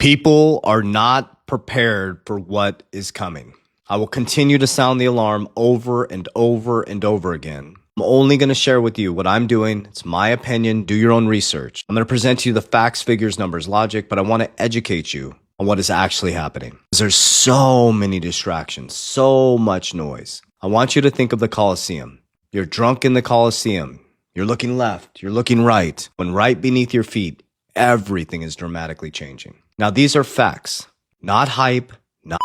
People are not prepared for what is coming. I will continue to sound the alarm over and over and over again. I'm only going to share with you what I'm doing. It's my opinion. Do your own research. I'm going to present to you the facts, figures, numbers, logic, but I want to educate you on what is actually happening. There's so many distractions, so much noise. I want you to think of the Colosseum. You're drunk in the Colosseum. You're looking left. You're looking right. When right beneath your feet, everything is dramatically changing. Now, these are facts, not hype, not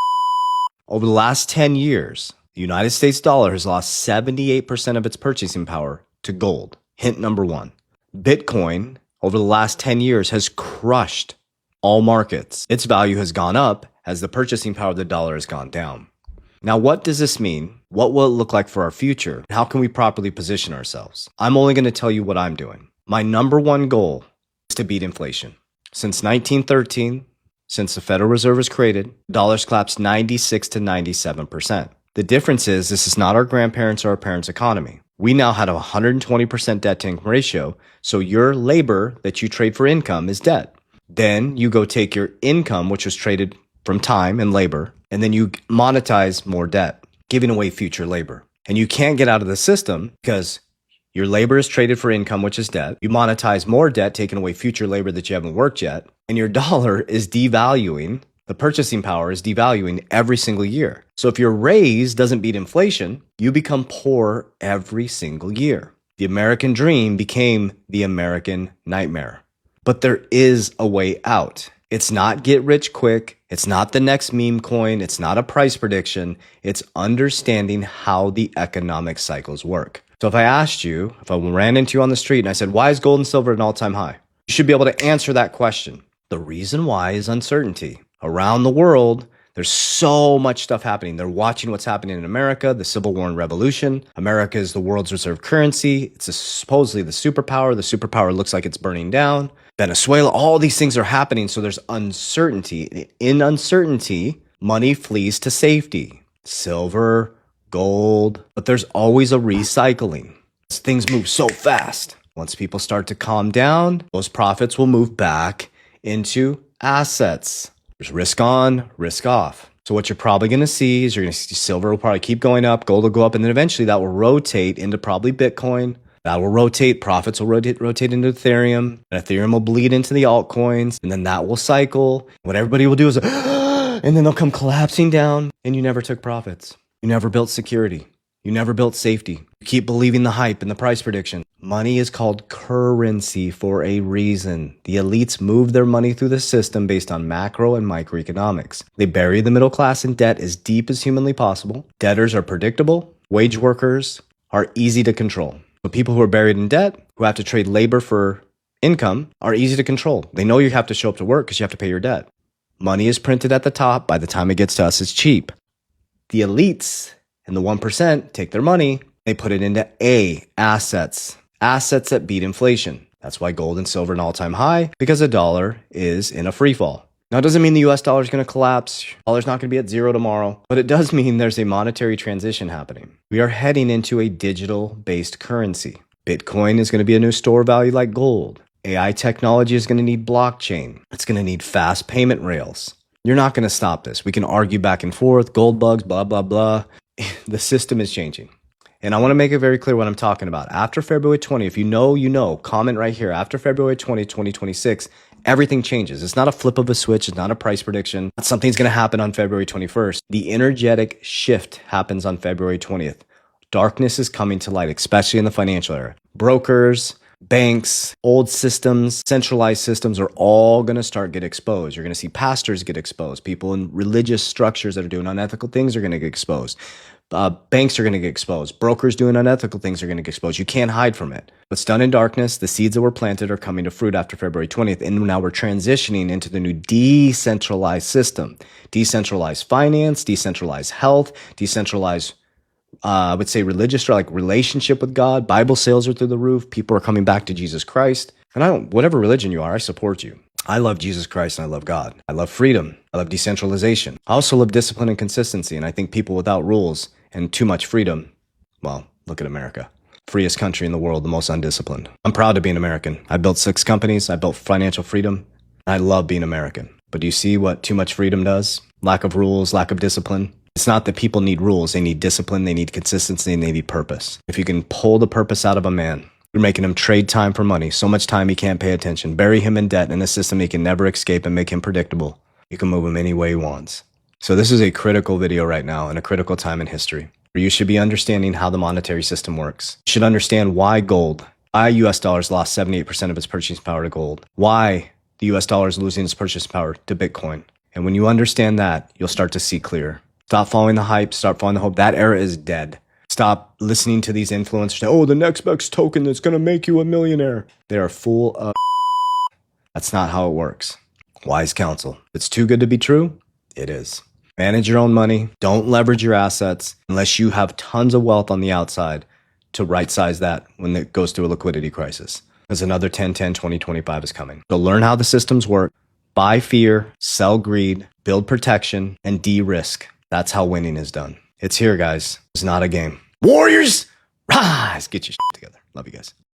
over the last 10 years, the United States dollar has lost 78% of its purchasing power to gold. Hint number one. Bitcoin, over the last 10 years, has crushed all markets. Its value has gone up as the purchasing power of the dollar has gone down. Now, what does this mean? What will it look like for our future? How can we properly position ourselves? I'm only going to tell you what I'm doing. My number one goal is to beat inflation. Since 1913, since the Federal Reserve was created, the dollar's collapsed 96 to 97%. The difference is this is not our grandparents' or our parents' economy. We now have a 120% debt to income ratio, so your labor that you trade for income is debt. Then you go take your income, which was traded from time and labor, and then you monetize more debt, giving away future labor. And you can't get out of the system because your labor is traded for income, which is debt. You monetize more debt, taking away future labor that you haven't worked yet. And your dollar is devaluing. The purchasing power is devaluing every single year. So if your raise doesn't beat inflation, you become poor every single year. The American dream became the American nightmare. But there is a way out. It's not get rich quick. It's not the next meme coin. It's not a price prediction. It's understanding how the economic cycles work. So if I asked you, if I ran into you on the street and I said, why is gold and silver at an all-time high? You should be able to answer that question. The reason why is uncertainty. Around the world, there's so much stuff happening. They're watching what's happening in America, the Civil War and Revolution. America is the world's reserve currency. It's supposedly the superpower. The superpower looks like it's burning down. Venezuela, all these things are happening. So there's uncertainty. In uncertainty, money flees to safety. Silver, gold, but there's always a recycling. Things move so fast. Once people start to calm down, those profits will move back into assets. There's risk on, risk off. So what you're probably going to see is you're going to see silver will probably keep going up, gold will go up, and then eventually that will rotate into probably Bitcoin. That will rotate, profits will rotate into Ethereum, and Ethereum will bleed into the altcoins, and then that will cycle. What everybody will do is, and then they'll come collapsing down, and you never took profits. You never built security. You never built safety. You keep believing the hype and the price prediction. Money is called currency for a reason. The elites move their money through the system based on macro and microeconomics. They bury the middle class in debt as deep as humanly possible. Debtors are predictable. Wage workers are easy to control. But people who are buried in debt, who have to trade labor for income, are easy to control. They know you have to show up to work because you have to pay your debt. Money is printed at the top. By the time it gets to us, it's cheap. The elites and the 1% take their money, they put it into assets that beat inflation. That's why gold and silver are an all-time high, because the dollar is in a free fall. Now, it doesn't mean the US dollar is going to collapse. Dollar's not going to be at zero tomorrow, but it does mean there's a monetary transition happening. We are heading into a digital-based currency. Bitcoin is going to be a new store value like gold. AI technology is going to need blockchain. It's going to need fast payment rails. You're not going to stop this. We can argue back and forth, gold bugs, blah, blah, blah. The system is changing. And I want to make it very clear what I'm talking about. After February 20, if you know, you know, comment right here. After February 20, 2026, everything changes. It's not a flip of a switch. It's not a price prediction. Something's going to happen on February 21st. The energetic shift happens on February 20th. Darkness is coming to light, especially in the financial era. Brokers, banks, old systems, centralized systems are all going to start get exposed. You're going to see pastors get exposed. People in religious structures that are doing unethical things are going to get exposed. Banks are going to get exposed. Brokers doing unethical things are going to get exposed. You can't hide from it. What's done in darkness, the seeds that were planted are coming to fruit after February 20th. And now we're transitioning into the new decentralized system. Decentralized finance, decentralized health, decentralized I would say religious or like relationship with God. Bible sales are through the roof. People are coming back to Jesus Christ. And whatever religion you are, I support you. I love Jesus Christ and I love God. I love freedom. I love decentralization. I also love discipline and consistency. And I think people without rules and too much freedom, well, look at America. Freest country in the world, the most undisciplined. I'm proud to be an American. I built 6 companies. I built financial freedom. I love being American. But do you see what too much freedom does? Lack of rules, lack of discipline. It's not that people need rules. They need discipline, they need consistency, and they need purpose. If you can pull the purpose out of a man, you're making him trade time for money. So much time he can't pay attention. Bury him in debt in a system he can never escape and make him predictable. You can move him any way he wants. So this is a critical video right now and a critical time in history where you should be understanding how the monetary system works. You should understand why US dollars lost 78% of its purchasing power to gold. Why the US dollar is losing its purchasing power to Bitcoin. And when you understand that, you'll start to see clear. Stop following the hype, start following the hope. That era is dead. Stop listening to these influencers say, oh, the next best token that's going to make you a millionaire. They are full of That's not how it works. Wise counsel. If it's too good to be true, it is. Manage your own money. Don't leverage your assets unless you have tons of wealth on the outside to right size that when it goes through a liquidity crisis. Because another 2025 is coming. So learn how the systems work. Buy fear, sell greed, build protection, and de-risk. That's how winning is done. It's here, guys. It's not a game. Warriors, rise! Get your shit together. Love you guys.